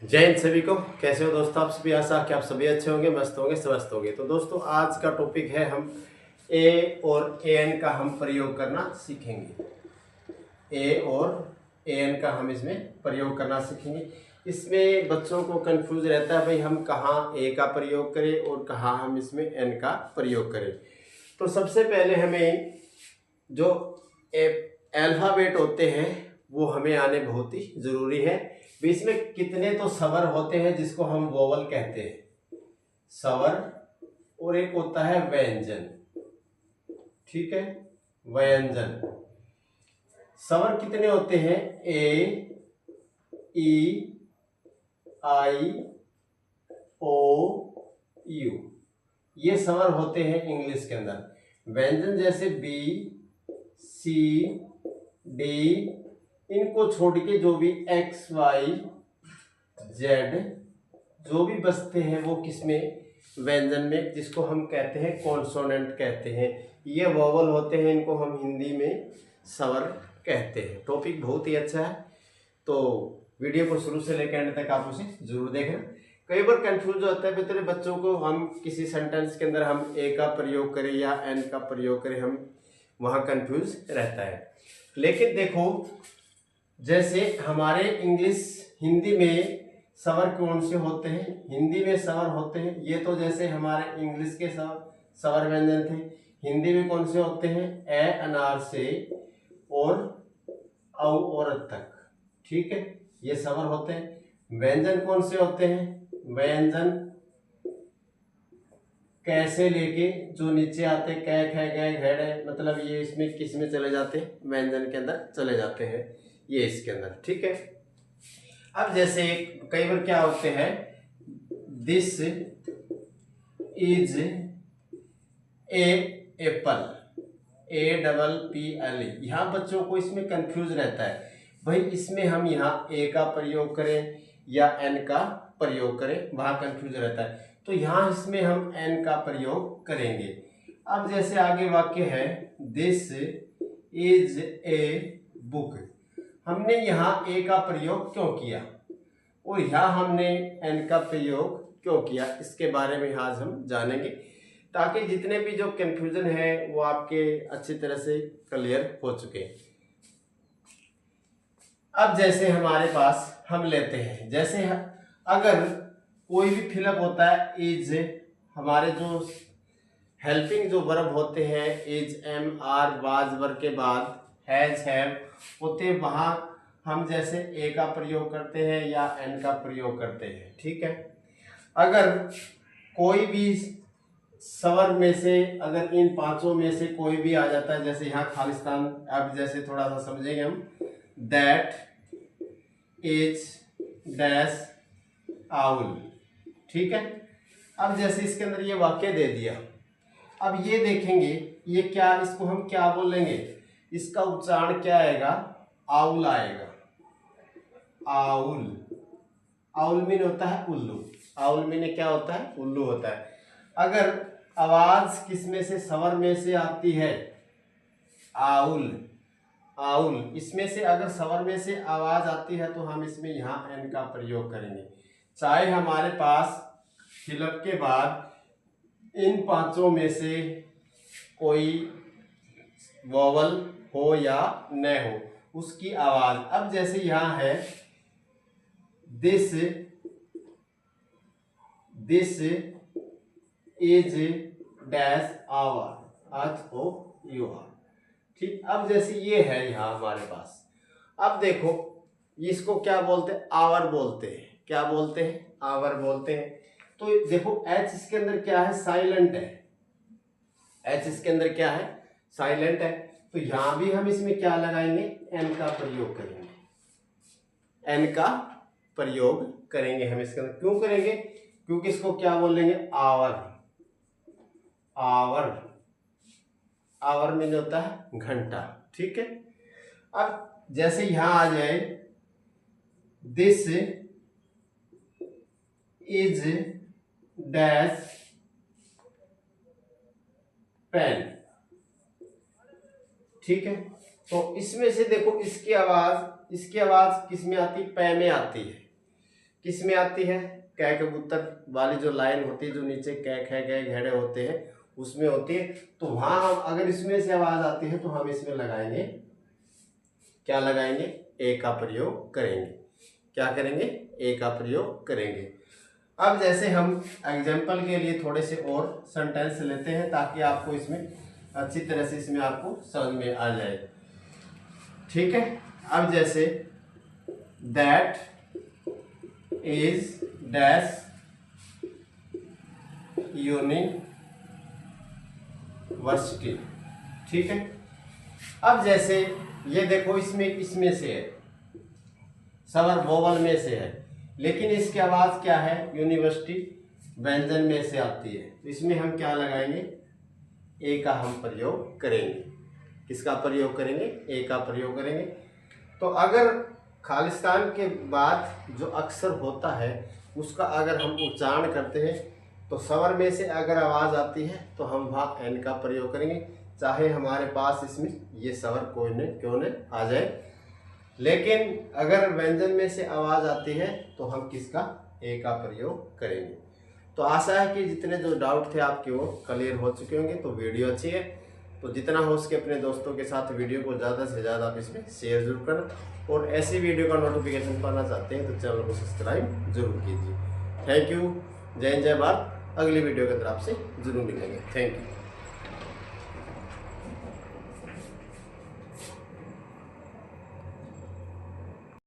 जय हिंद सभी को। कैसे हो दोस्तों आप सभी? आशा कि आप सभी अच्छे होंगे, मस्त होंगे, स्वस्थ होंगे। तो दोस्तों आज का टॉपिक है हम ए और ए एन का हम प्रयोग करना सीखेंगे। ए और ए एन का हम इसमें प्रयोग करना सीखेंगे। इसमें बच्चों को कंफ्यूज रहता है भाई हम कहाँ ए का प्रयोग करें और कहाँ हम इसमें एन का प्रयोग करें। तो सबसे पहले हमें जो अल्फ़ाबेट होते हैं वो हमें आने बहुत ही ज़रूरी है। बीच में कितने तो स्वर होते हैं जिसको हम वोवल कहते हैं, स्वर, और एक होता है व्यंजन। ठीक है, व्यंजन। स्वर कितने होते हैं? ए, ई, आई, ओ, यू, ये स्वर होते हैं इंग्लिश के अंदर। व्यंजन जैसे बी, सी, डी, इनको छोड़ के जो भी एक्स, वाई, जेड जो भी बसते हैं वो किसमें? व्यंजन में, जिसको हम कहते हैं कॉन्सोनेंट कहते हैं। ये वोवल होते हैं, इनको हम हिंदी में स्वर कहते हैं। टॉपिक बहुत ही अच्छा है, तो वीडियो को शुरू से लेकर एंड तक आप उसे जरूर देखना। कई बार कंफ्यूज होता है बेचारे बच्चों को, हम किसी सेंटेंस के अंदर हम ए का प्रयोग करें या एन का प्रयोग करें, हम वहाँ कंफ्यूज रहता है। लेकिन देखो, जैसे हमारे हिंदी में स्वर कौन से होते हैं? हिंदी में स्वर होते हैं, ये तो जैसे हमारे इंग्लिश के स्वर व्यंजन थे। हिंदी में कौन से होते हैं? ए अनार से और औ औरत तक। ठीक है, ये स्वर होते हैं। व्यंजन कौन से होते हैं? व्यंजन कैसे लेके जो नीचे आते, कै, ख, ग, घ, मतलब ये इसमें किस में चले जाते हैं? व्यंजन के अंदर चले जाते हैं, ये इसके अंदर। ठीक है, अब जैसे कई बार क्या होते हैं, this is a Apple, APPLE। यहाँ बच्चों को इसमें कंफ्यूज रहता है भाई इसमें हम यहाँ ए का प्रयोग करें या एन का प्रयोग करें, वहाँ कंफ्यूज रहता है। तो यहाँ इसमें हम एन का प्रयोग करेंगे। अब जैसे आगे वाक्य है, दिस इज ए बुक, हमने यहाँ ए का प्रयोग क्यों किया और यहाँ हमने एन का प्रयोग क्यों किया, इसके बारे में आज हम जानेंगे, ताकि जितने भी जो कंफ्यूजन है वो आपके अच्छी तरह से क्लियर हो चुके। अब जैसे हमारे पास हम लेते हैं, जैसे अगर कोई भी फिलअप होता है, इज, हमारे जो हेल्पिंग जो वर्ब होते हैं, is, am, are, was verb के बाद हैज, हैव होते, वहां हम जैसे ए का प्रयोग करते हैं या एन का प्रयोग करते हैं। ठीक है, अगर कोई भी स्वर में से, अगर इन पांचों में से कोई भी आ जाता है, जैसे यहाँ खालिस्तान, अब जैसे थोड़ा सा समझेंगे हम, दैट इज डैश आउल। ठीक है, अब जैसे इसके अंदर ये वाक्य दे दिया, अब ये देखेंगे ये क्या, इसको हम क्या बोलेंगे? इसका उच्चारण क्या आएगा? आउल आएगा। आउल, आउल मीन होता है उल्लू। आउल मीन क्या होता है? उल्लू होता है। अगर आवाज किसमें से, स्वर में से आती है, आउल, आउल, इसमें से अगर स्वर में से आवाज आती है तो हम इसमें यहाँ एन का प्रयोग करेंगे। चाहे हमारे पास फिलअप के बाद इन पांचों में से कोई वोवल हो या न हो, उसकी आवाज। अब जैसे यहाँ है, this is dash hour, HOUR। ठीक, अब जैसे ये है यहाँ हमारे पास, अब देखो इसको क्या बोलते हैं? आवर बोलते हैं। क्या बोलते हैं? आवर बोलते हैं। तो देखो एच इसके अंदर क्या है? साइलेंट है। एच इसके अंदर क्या है? साइलेंट है। तो यहां भी हम इसमें क्या लगाएंगे? एन का प्रयोग करेंगे। एन का प्रयोग करेंगे हम इसके अंदर। क्यों करेंगे? क्योंकि इसको क्या बोलेंगे? आवर। आवर, आवर मीन होता है घंटा। ठीक है, अब जैसे यहां आ जाए, दिस इज डैश पेन। ठीक है, तो इसमें से देखो इसकी आवाज किस में आती? पै में आती है। किस में आती है? कै कबूतर वाली जो लाइन होती है, जो नीचे कै खे गए घेड़े होते हैं, उसमें होती है। तो वहां हम अगर इसमें से आवाज आती है तो हम इसमें लगाएंगे, क्या लगाएंगे? ए का प्रयोग करेंगे। क्या करेंगे? ए का प्रयोग करेंगे। अब जैसे हम एग्जाम्पल के लिए थोड़े से और सेंटेंस लेते हैं ताकि आपको इसमें अच्छी तरह से इसमें आपको समझ में आ जाए। ठीक है, अब जैसे दैट इज डैश यूनिवर्सिटी। ठीक है, अब जैसे ये देखो इसमें से है, स्वर वोवल में से है, लेकिन इसकी आवाज क्या है? यूनिवर्सिटी व्यंजन में से आती है। तो इसमें हम क्या लगाएंगे? ए का हम प्रयोग करेंगे। किसका प्रयोग करेंगे? ए का प्रयोग करेंगे। तो अगर खालिस्तान के बाद जो अक्षर होता है उसका अगर हम उच्चारण करते हैं तो स्वर में से अगर आवाज आती है तो हम वहाँ एन का प्रयोग करेंगे, चाहे हमारे पास इसमें ये स्वर क्यों न आ जाए। लेकिन अगर व्यंजन में से आवाज आती है तो हम किसका? ए का प्रयोग करेंगे। तो आशा है कि जितने जो डाउट थे आपके वो क्लियर हो चुके होंगे। तो वीडियो अच्छी है तो जितना हो सके अपने दोस्तों के साथ वीडियो को ज़्यादा से ज़्यादा आप इसमें शेयर जरूर करना, और ऐसी वीडियो का नोटिफिकेशन पाना चाहते हैं तो चैनल को सब्सक्राइब जरूर कीजिए। Thank you. जय हिंद, जय भारत। अगली वीडियो के अंदर आपसे जरूर मिलेंगे। Thank you.